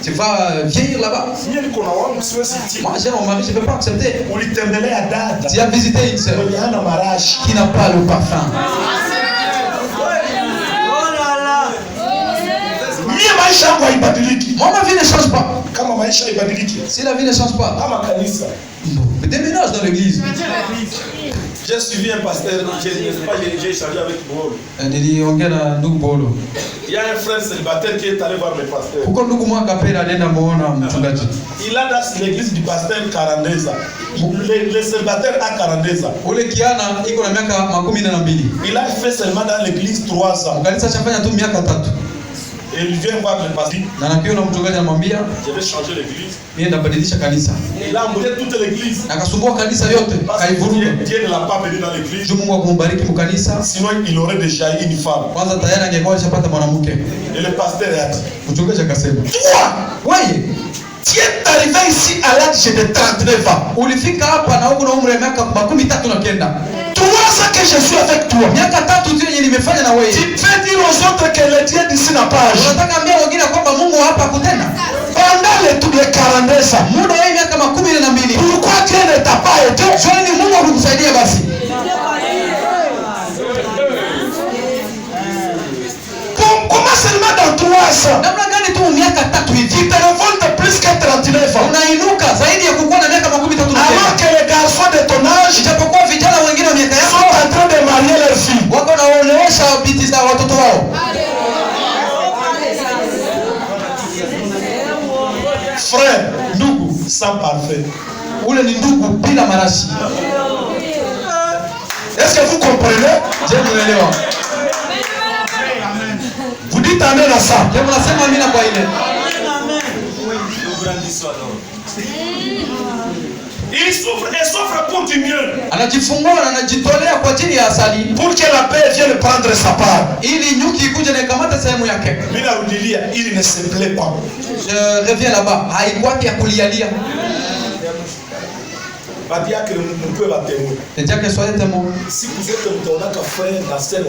Tu vas vieillir là-bas. Moi j'ai mon mari, je ne peux pas accepter. Tu as visité une sœur qui n'a pas le parfum. Moi ma vie ne change pas. Si la vie ne change pas, déménage dans l'église. J'ai suivi un pasteur, j'ai échangé avec Bolo. Il y a un frère célibataire qui est allé voir le pasteur. Il a dans l'église du pasteur Karandeza. Le célibataire a Karandeza. Il a fait seulement dans l'église 3 ans. Et il vient voir le pasteur. Je vais changer l'église. Il a embrouillé toute l'église. Parce que Dieu ne l'a pas béni dans l'église. Sinon il aurait déjà eu une femme. Et le pasteur a dit, toi, tu es arrivé ici à l'âge de 39 ans. 3 ans que je suis avec toi. Tu fais dire aux autres que le Dieu d'ici n'a pas agi. Pendant les tours de 42 ans, pourquoi Dieu ne t'a pas aidé? Comment seulement dans 3 ans tu te révoltes plus que 39 ans? Alors que les garçons de ton âge sont en train de marier leurs filles. Frère, ndugu sans parfait. Est-ce que vous comprenez? Vous dites amen à ça. Il souffre et souffre pour du mieux. Pour que la paix vienne prendre sa part. Il ne se plaît pas. Je reviens là-bas. Le diacre soyez témoin. Si vous êtes un frère, la sœur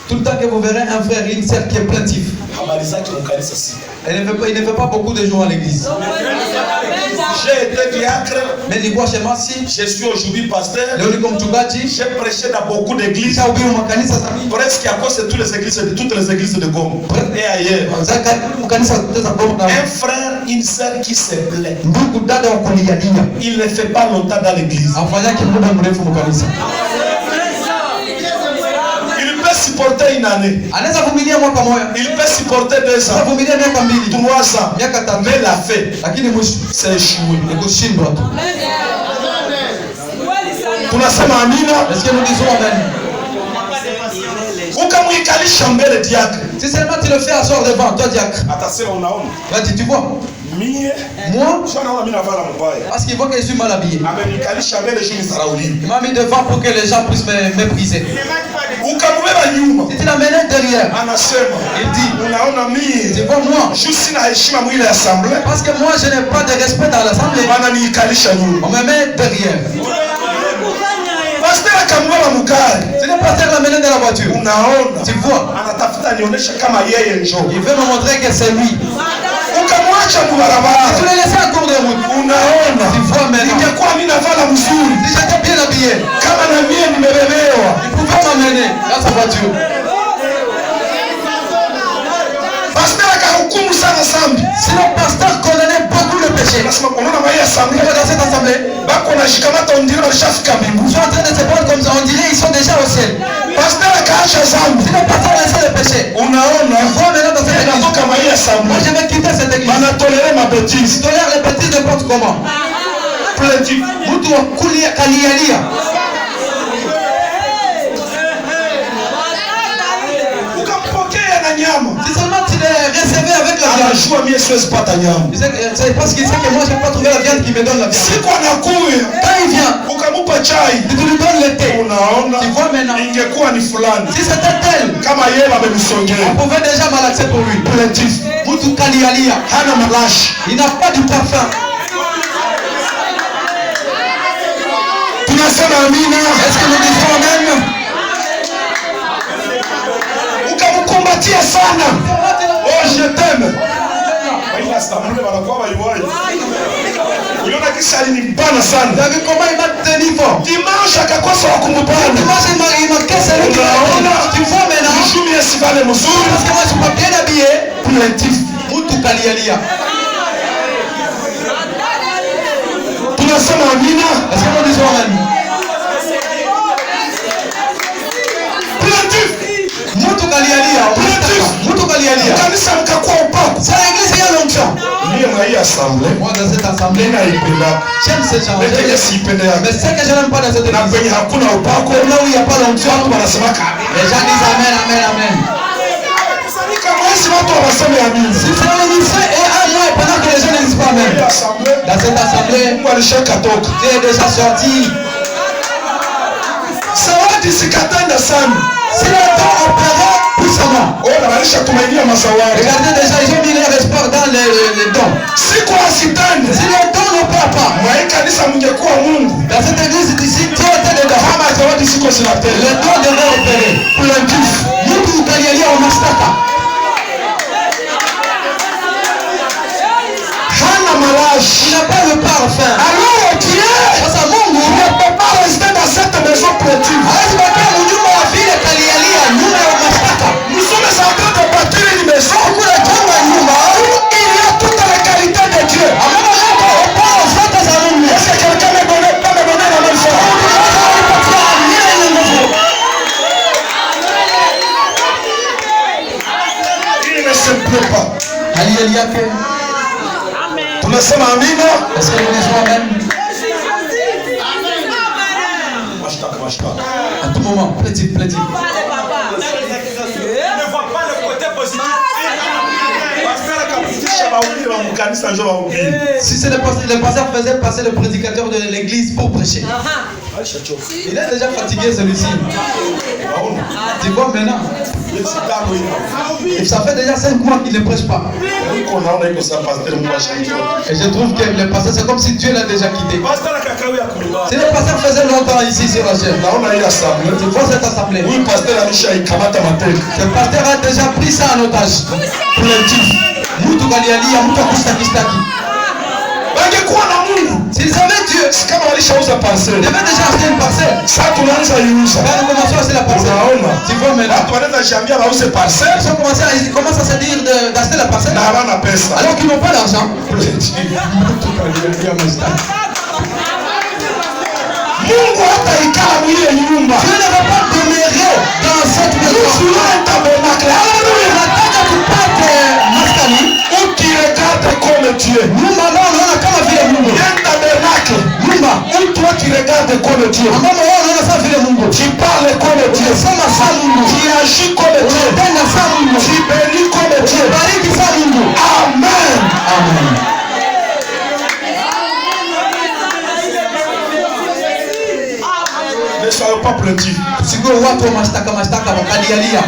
tout le temps que vous verrez un frère et une sœur qui est plaintif, il ne fait pas beaucoup de jours à l'église. J'ai été diacre. Je suis aujourd'hui pasteur. J'ai prêché dans beaucoup d'églises. Presque à cause de toutes les églises de Goma et ailleurs. Un frère, une sœur qui se plaît. Il ne fait pas longtemps dans l'église. Il peut supporter une année. Il peut supporter 2 ans, 3 ans. Mais la fait, c'est échoué. Tunasema amina. Est-ce que nous disons amen? Si seulement tu le fais asseoir devant toi, diacre. Tu vois? Moi, parce qu'il voit que je suis mal habillé. Il m'a mis devant pour que les gens puissent me mépriser. Si tu l'amènes derrière, il dit, tu vois moi, parce que moi je n'ai pas de respect dans l'assemblée, on me met derrière. Ce n'est pasteur l'a mené dans la voiture. Unaona? Tu vois? Anatafuta nionyesha kama yeye njoo. Il veut me montrer que c'est lui. Ukamwacha mubarabara. Tu l'as laissé en cours de route. Unaona? Tu vois maintenant. Ingekuwa mimi navala mzuri. Si j'étais bien habillé, Kama na mie nimebebewa. il pouvait m'amener dans sa voiture. Pasteur akahukumu sana zambi. Si le pasteur condamnait beaucoup le péché, Nasema unaona mwa hii assemblée. dans cette assemblée, Bako na shikamata ondire walishafika ils mbinguni. sont en train de se prendre comme ça, on dirait ils sont déjà au ciel. Pasteur akaacha zambi. Si le pasteur laissait le péché, Unaona? on voit maintenant dans cette église. Natoka mwa hii Moi assemblée. je vais quitter cette église. Banatolere ma bêtise. Je tolère les bêtises n'importe comment. Plaintif. Mtu wa kalialia. Ukampokea na nyama. Si seulement tu l'es réservé avec la viande. Anajua mie siwezi pata nyama. C'est parce qu'il sait que moi je n'ai pas trouvé la viande qui me donne la viande. Siku anakuya. Quand il vient, Ukamupa chai. tu lui donnes le thé. Unaona? Tu vois maintenant. Ingekuwa ni fulani. Si c'était tel, Kama yeye amemsongea. on pouvait déjà malaxer pour lui. Plaintif. Mtu kalialia. Hana malashi. Il n'a pas du parfum. Tunasema amina. Est-ce que nous disons même? Ukamkumbatia sana. Oh, je t'aime. Waila stamule wanakuwa waiwai. Uliona kisa alinibana sana. Vous avez vu comment il m'a tenu fort? Dimanche akakosa wa kumbana. Dimanche il m'a cassé le cœur. Tu vois maintenant? Mshumi asivale mzuri. Parce que moi je suis pas bien habillé. Plaintif. Mtu kalialia. Tunasema amina. Est-ce que nous disons même? Plaintif. Mtu kalialia. Mtu kalialia. Kanisa mkakuwa upako. C'est l'église il y a longtemps. Mie mwa hii assemblée. Moi dans cette assemblée, Nina ipenda. j'aime ces gens. Ndio siipende yake. Mais c'est que je n'aime pas dans cette Na église. kwenye hakuna upako. Là où il n'y a pas l'onction, Watu wanasema kabisa. les gens disent amen, amen, amen. Kama hizi watu wanasema amina. Si c'est l'émission et à moi pendant que les gens ne disent pas amen. Hii assemblée. Dans cette assemblée, Mungu alishakatoka. tu es déjà sorti. Zawadi zikatanda sana. Si le temps opérait puissamment. Ona walishatumainia mazawadi. Regardez déjà, ils ont mis leur espoir dans les dons. Siku asitani. Si le don n'opère pas, Mwa hii kanisa mngekuwa Mungu. dans cette église ici, Dieu était dedans. Kama zawadi ziko zinatenda. Le don devait opérer. Plaintif. Mtu ukalialia wa mastaka. Hana malashi. Il n'a pas le parfum. Alors Dieu. Sasa Mungu Ne peut pas rester dans cette maison plaintive. hawezi bakia mnyumba wa vile kalialia nyuma ya mastaka. Nous sommes en train de bâtir une maison. Kuna jenga nyumba Il y a toutes les qualités de Dieu. ambapo Mungu opaa zote za Mungu. Est-ce que quelqu'un peut me donner la même chose? Il ne se plaît pas. Hali yake. Tunasema amina. Est-ce que nous disons amen? Mashtaka. À tout moment, petit. Ne vois pas le côté positif. Pasteur akapitisha mahubiri wa mkanisa njoo wahubiri. Si c'est le pasteur faisait passer le prédicateur de l'église pour prêcher. Il est déjà fatigué celui-ci. Tu vois maintenant? Ça fait déjà 5 mois qu'il ne prêche pas. Et je trouve que le pasteur, c'est comme si Dieu l'a déjà quitté. Si le pasteur faisait longtemps ici sur la chaîne, tu vois cette assemblée. Ce pasteur a déjà pris ça en otage. Mtu kalialia, mtu akustakistaki. S'ils avaient Dieu, ils devaient déjà acheter une parcelle. Quand nous commençons à acheter la parcelle, tu vois maintenant, ils commencent à se dire d'acheter la parcelle alors qu'ils n'ont pas d'argent. Dieu ne va pas demeurer dans cette maison. Nataka tupate maskani où tu regardes comme Dieu. nyumba ambao unaona kama vile Mungu. Un tabernacle Nyumba où toi tu regardes comme Dieu. ambao wewe unaona sawa vile Mungu. Tu parles comme Dieu. Sema sawa Mungu. Tu agis comme Dieu. Tenda sawa Mungu. Tu bénis comme Dieu. Bariki sawa Mungu. Amen. Amen. Ne soyez pas plaintifs. Tusigue watu wa mashtaka wakalialia.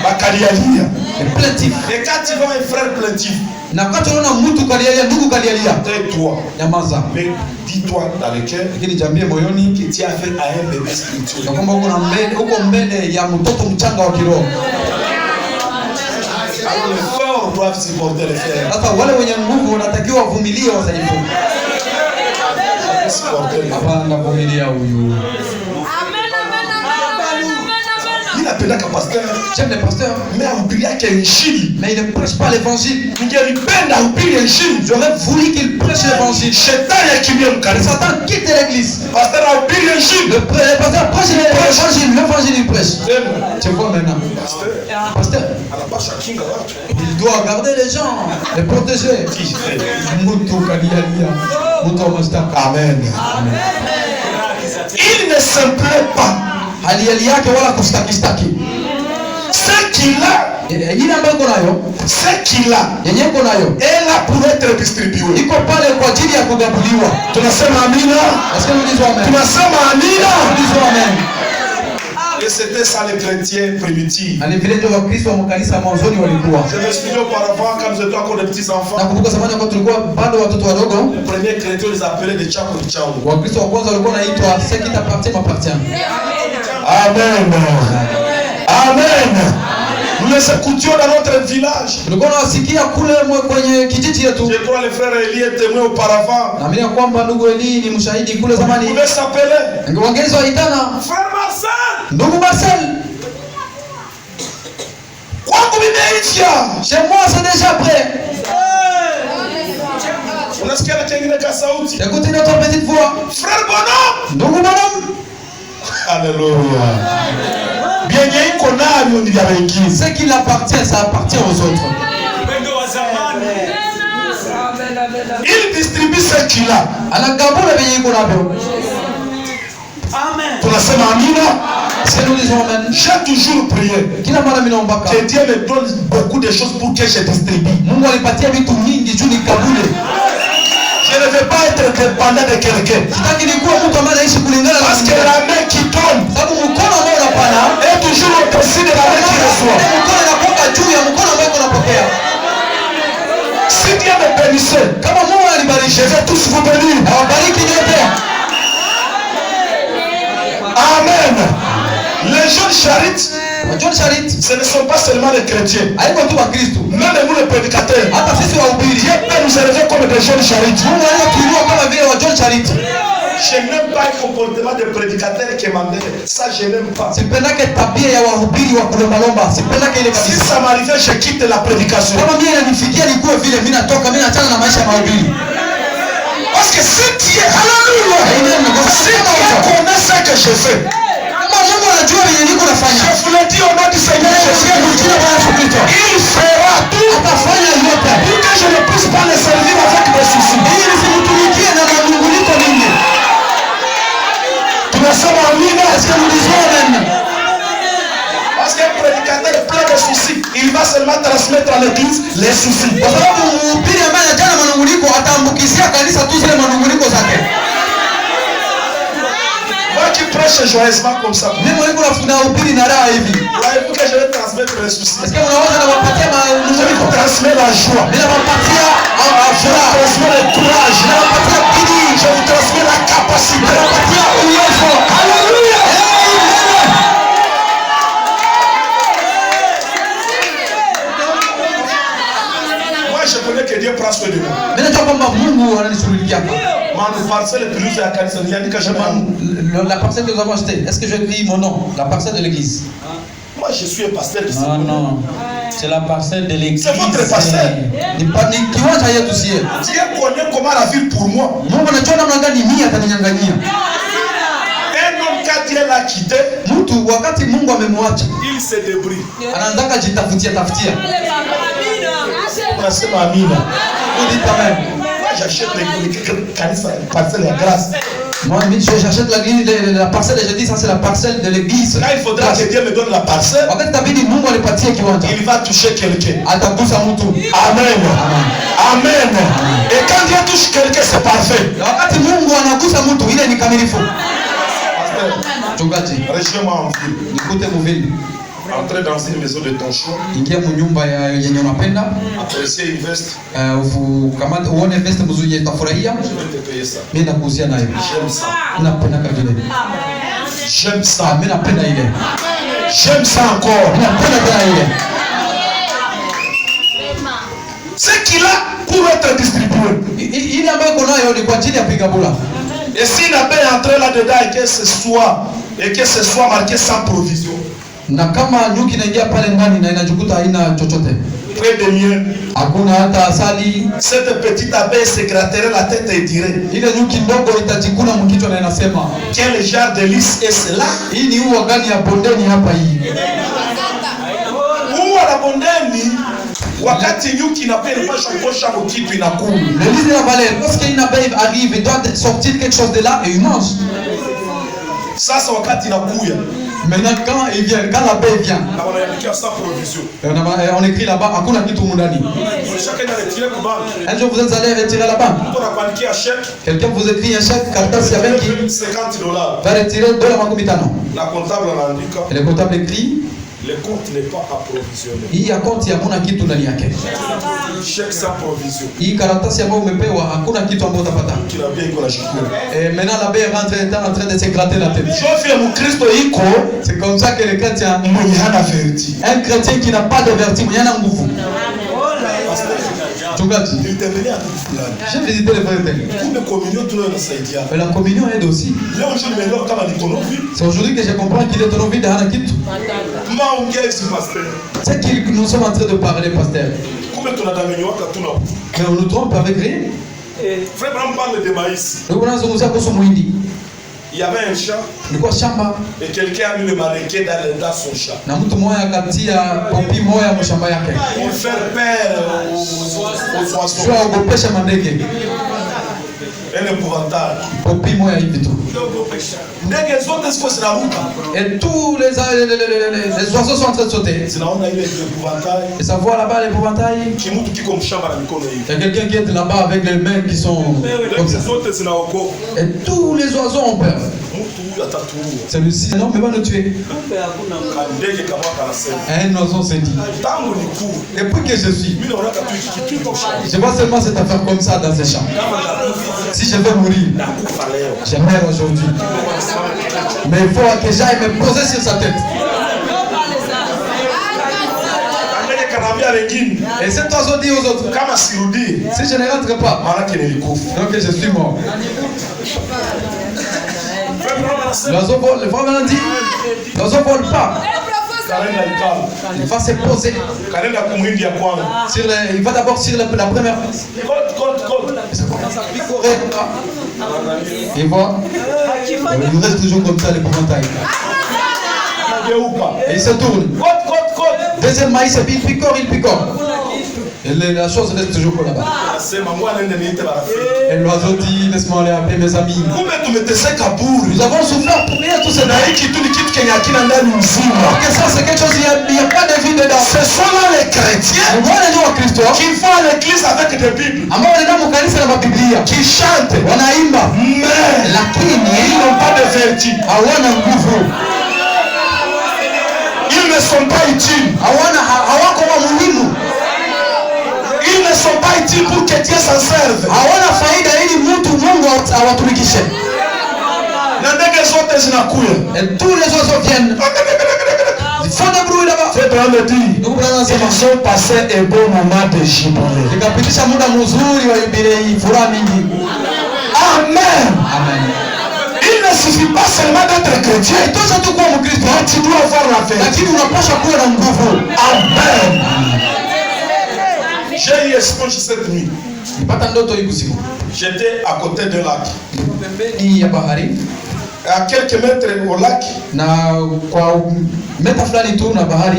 Plaintif. Et quand tu vois un frère plaintif, na wakati unaona mtu kalialia, ndugu kalialia, tais-toi. Nyamaza. Mais dis-toi dans le cœur Lakini jambie moyoni que tu as affaire à un bébé spirituel. na kwamba uko mbele ya mtoto mchanga wa kiroho. Alors les forts doivent supporter les frères. Sasa wale wenye nguvu wanatakiwa wavumilie wadhaifu. Hapana, vumilia huyu. Il appelle qu'un pasteur. J'aime les pasteurs, Mais on prie qu'il y ait une chine. mais ils ne prêchent pas l'évangile. J'aurais voulu qu'ils prêchent l'évangile. Satan quitte l'église. Pasteur a oublié une chine. Le pasteur prêche l'évangile. L'évangile, il prêche. Tu vois maintenant. Pasteur, il doit garder les gens, les protéger. Amen. Il ne se plaît pas. Ce qu'il a, ce qu'il a est là pour être distribué. Tunasema amina. Tunasema amina. Et c'était ça les chrétiens primitifs. Je me souviens auparavant quand nous étions encore des petits enfants. Les premiers chrétiens les appelaient des Tchako Tchao. Amen. Amen. Nous les écoutions dans notre village. Je crois les frères Eli est témoin auparavant. Vous pouvez s'appeler Frère Marcel. Chez moi c'est déjà prêt. Écoutez notre petite voix. Frère Bonhomme. Alléluia. Ce qui l'appartient, ça appartient aux autres. Il distribue ce qu'il a. J'ai toujours prié que Dieu me donne beaucoup de choses pour que je distribue. Je ne vais pas être dépendant de quelqu'un. Parce que la main qui donne est toujours au-dessus de la main qui reçoit. Si Dieu me bénissait, je vais tous vous bénir. Amen. Les jeunes charites, ce ne sont pas seulement les chrétiens. Même nous les prédicateurs. Dieu peut nous élever comme des jeunes charites. Je n'aime pas le comportement des prédicateurs qui m'emmènent. Ça, je n'aime pas. Si ça m'arrivait, je quitte la prédication. Parce que si Dieu, alléluia, si Dieu connaît ce que je fais, je vous le dis au nom du Seigneur Jésus, il fera tout pour que je ne puisse pas le servir avec des soucis. Est-ce que nous disons Amen? Parce qu'un prédicateur plein de soucis, il va seulement transmettre à l'église les soucis. Moi qui prêche joyeusement comme ça, voyez-vous que je vais transmettre les soucis. Je vais transmettre la joie. Je vais transmettre le courage. Je vous transmets la capacité. Alléluia. Moi je connais que Dieu prend soin de moi. La parcelle que nous avons achetée, est-ce que je dis mon nom? La parcelle de l'église. Moi je suis un pasteur de Ah non, c'est la parcelle de l'église. C'est votre pasteur. Dieu connaît comment la ville pour moi. Un homme quand Dieu l'a quitté, il se débrouille. Moi j'achète les parcelles à grâce. Moi, j'achète la parcelle et je dis ça c'est la parcelle de l'église. Là il faudra que Dieu me donne la parcelle. Il va toucher quelqu'un. Amen. Amen. Et quand Dieu touche quelqu'un c'est parfait. Chungaji. Rejoins-moi en ville. Nikute muvili. Entrer dans une maison de ton choix. Ingia munyumba yenye unapenda. Apprécier une veste. Kama uone veste mzuri utafurahia. Je vais te payer ça. Mimi nakuuzia nayo. J'aime ça. Napenda vile. J'aime ça. Mimi napenda ile. J'aime ça encore. Napenda tena ile. Ce qu'il a pour être distribué. Ile ambayo uko nayo ni kwa ajili ya piga bula. Et s'il n'a pas entré là-dedans et que ce soit marqué sans provision. Na kama nyuki inaingia pale ndani na inajikuta haina chochote. Près de miel. Hakuna hata asali. Cette petite abeille se gratterait la tête et dirait. Ile nyuki ndogo itajikuna mkichwa na inasema, quel genre de lys est cela? Hii ni ua gani ya bondeni hapa hii? Ua la bondeni wakati nyuki inapenda kukosha mkitu inakula. Le lys de la vallée, lorsqu'une abeille arrive, il doit sortir quelque chose de là et il mange. Sasa wakati inakuya. Maintenant quand il vient, quand l'abeille vient, on écrit là-bas, hakuna kitu ndani. Un jour vous êtes allé retirer la banque. Quelqu'un vous écrit un chèque, karatasi ya benki, $50. Va retirer $50. Et le comptable écrit, le compte n'est pas approvisionné. Hii account hakuna kitu ndani yake. Chèque sans provision. Hii karatasi ambayo umepewa hakuna kitu ambacho utapata. Kila bien iko na shukuru. Et maintenant l'abbé rentre en train de se gratter la tête. Jofia mkristo iko, c'est comme ça que le chrétien mwenye hana verti. Un chrétien qui n'a pas de vertu, mwenye hana nguvu. Chungaji. J'ai visité le frère tel. Mais la communion aide aussi. C'est aujourd'hui que je comprends qu'il est tonovi de hana kitu. C'est que nous sommes en train de parler, pasteur. Mais on nous trompe avec rien. Frère Branham parle de maïs. Il y avait un chat. Et quelqu'un a mis le mannequin dans son chat. Pour faire peur aux oiseaux. Un épouvantail. Et tous les oiseaux sont en train de sauter. Et ça voit là-bas l'épouvantail. Il y a quelqu'un qui est là-bas avec les mains qui sont comme ça. Et tous les oiseaux ont peur. Celui-ci, non, mais va le tuer. Un oiseau s'est dit. Depuis que je suis, je vois seulement cette affaire comme ça dans ces champs. Si je vais mourir, je meurs aujourd'hui. Mais il faut que j'aille me poser sur sa tête. Et cet oiseau dit aux autres, si je ne rentre pas, donc je suis mort. L'oiseau vole, le frère dit, l'oiseau vole pas. Il va se poser. Il va d'abord sur la première. Il voit. Il reste toujours comme ça l'épouvantail. Et il se tourne. Deuxième maïs, il picore. Et la chose reste toujours là-bas. Et l'oiseau dit, laisse-moi aller appeler mes amis. Nous avons souffert pour rien tout ce alors que ça c'est quelque chose, il n'y a pas de vie dedans. Ce sont là les chrétiens qui vont à l'église avec des bibles, qui chantent, mais ils n'ont pas de vertu. Ils ne sont pas utiles. Ils ne sont pas utiles pour que Dieu s'en serve. Et tous les oiseaux viennent. Ils font des bruits là-bas. Ils ont passé un bon moment de jubilé. Amen. Il ne suffit pas seulement d'être chrétien. Tu dois avoir la vérité. Amen. J'ai eu espoir cette nuit. J'étais à côté d'un lac. À quelques mètres au lac,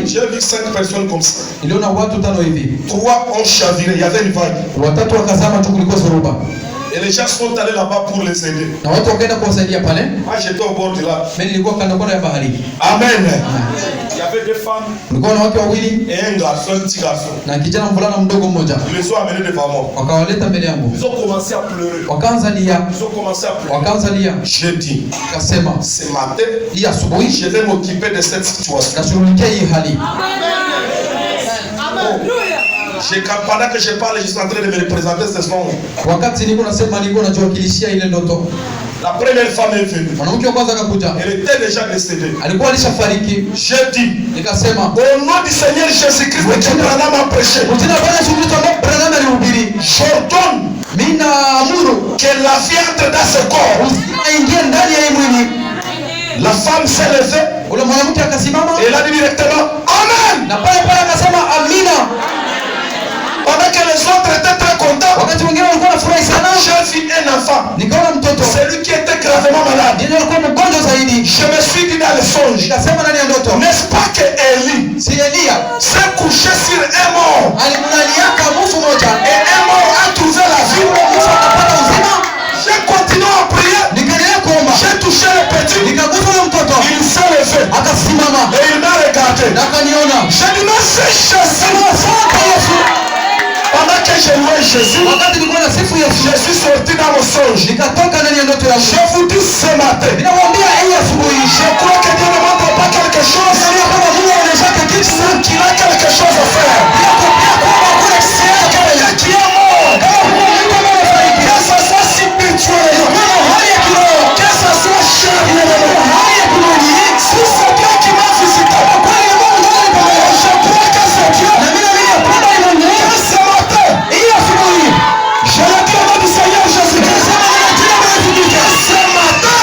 j'ai vu 5 personnes comme ça. 3 ont chaviré, il y avait une vague. Et les gens sont allés là-bas pour les aider. Moi j'étais au bord du lac. Amen. Il y avait deux femmes. Kulikuwa na wake wawili Et un garçon, un petit garçon. na kijana mvulana mdogo mmoja. Ils les ont amenés devant moi. Wakawaleta mbele yangu. Ils ont commencé à pleurer. Wakaanza lia. Ils ont commencé à pleurer. Wakaanza lia. J'ai dit, Kasema ce matin, hii asubuhi je vais m'occuper de cette situation. nashughulikia hii hali. Pendant que je parle, je suis en train de me représenter ce son. Wakati niko nasema niko najiwakilishia ile ndoto. La première femme est venue. Mwanamke wa kwanza akakuja. Elle était déjà décédée. Alikuwa alishafariki. J'ai dit, Nikasema au nom du Seigneur Jésus-Christ que Branham a prêché, Mtina Bwana Yesu Kristo ambaye Branham alihubiri. j'ordonne Mimi naamuru que la vie entre dans ce corps. uzima ingie ndani ya hii mwili. La femme s'est levée. Ule mwanamke akasimama. Et elle a dit directement, Amen. Na pale pale akasema amina. Pendant que les autres étaient très contents, Wakati wengine walikuwa wanafurahi sana, j'ai vu un enfant. nikaona mtoto. Celui qui était gravement malade. Ndiye alikuwa mgonjwa zaidi. Je me suis dit dans le songe, Nikasema ndani ya ndoto. n'est-ce pas que Élie Si Elia s'est couché sur un mort alimlaliaka mufu moja. et un mort a trouvé la vie. Mufu akapata uzima. J'ai continué à prier. Nikaendelea kuomba. J'ai touché le petit. Nikagusa ule mtoto. Il s'est levé Akasimama. et il m'a regardé. Na akaniona. J'ai dit, mais c'est Jésus. Asante Yesu. Pendant que je louais Jésus, Wakati nilikuwa na sifu Yesu, je suis sorti dans mon songe. nikatoka ndani ya ndoto yangu. Je vous dis ce matin, Ninamwambia hii asubuhi, je crois que Dieu ne montre pas quelque chose sans qu'il a quelque chose à faire. C'est quelqu'un qui est mort. Que ce soit spirituel, que ce soit charnel. Si c'est Dieu qui m'a visité, je crois que c'est Dieu. Que ce matin, je le dis au nom du Seigneur Jésus-Christ. Que ce matin,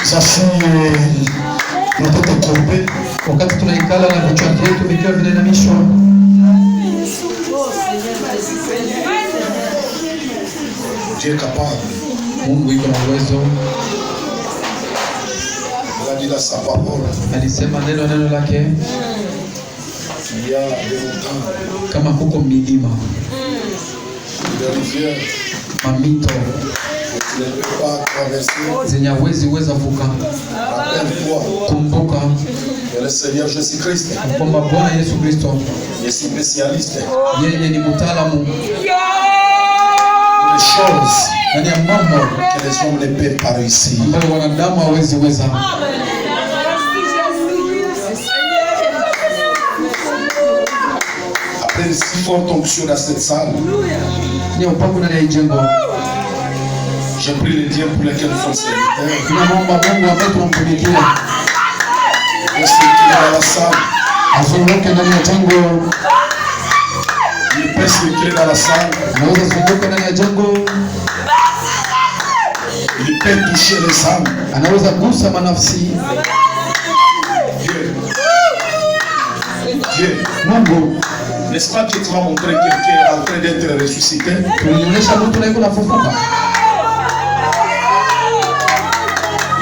assis na tête courbée. Wakati tunaikala na vichwa vyetu vikiwa vinainamishwa, Dieu est capable. Mungu yuko na uwezo. Il a dit dans sa parole. Alisema neno lake, Il y a des montagnes, kama kuko milima, des rivières, mamito que tu ne peux pas traverser. zenye hawezi weza vuka. Rappelle-toi Kumbuka que le Seigneur Jésus-Christ kwamba Bwana Yesu Kristo est spécialiste yeye ni mtaalamu des choses ndani ya mambo que les hommes ne peuvent pas réussir. ambayo wanadamu hawezi weza. Après une si forte onction dans cette salle, Ni upako ndani ya jengo. je prie le Dieu pour lequel nous sommes serviteurs. Tunaomba Mungu ambaye tunamtumikia Et ce qui est dans la salle, azunguke ndani ya jengo, il peut circuler dans la salle, anaweza zunguka ndani ya jengo, il peut toucher les âmes. anaweza gusa manafsi. Dieu, Mungu n'est-ce pas que tu vas montrer quelqu'un en train d'être ressuscité? tulionyesha mtu na yuko nafufuka.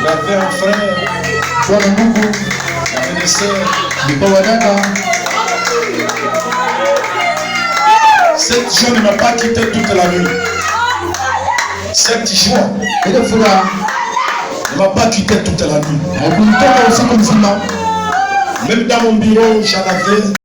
Il avait un frère, Bwana Mungu il avait des sœurs. ndipo wadada. 7 jours ne m'a pas quitté toute la nuit. 7 jours Ile furaha ne m'a pas quitté toute la nuit. hakunitoka usiku mzima. Même dans mon bureau, j'en avais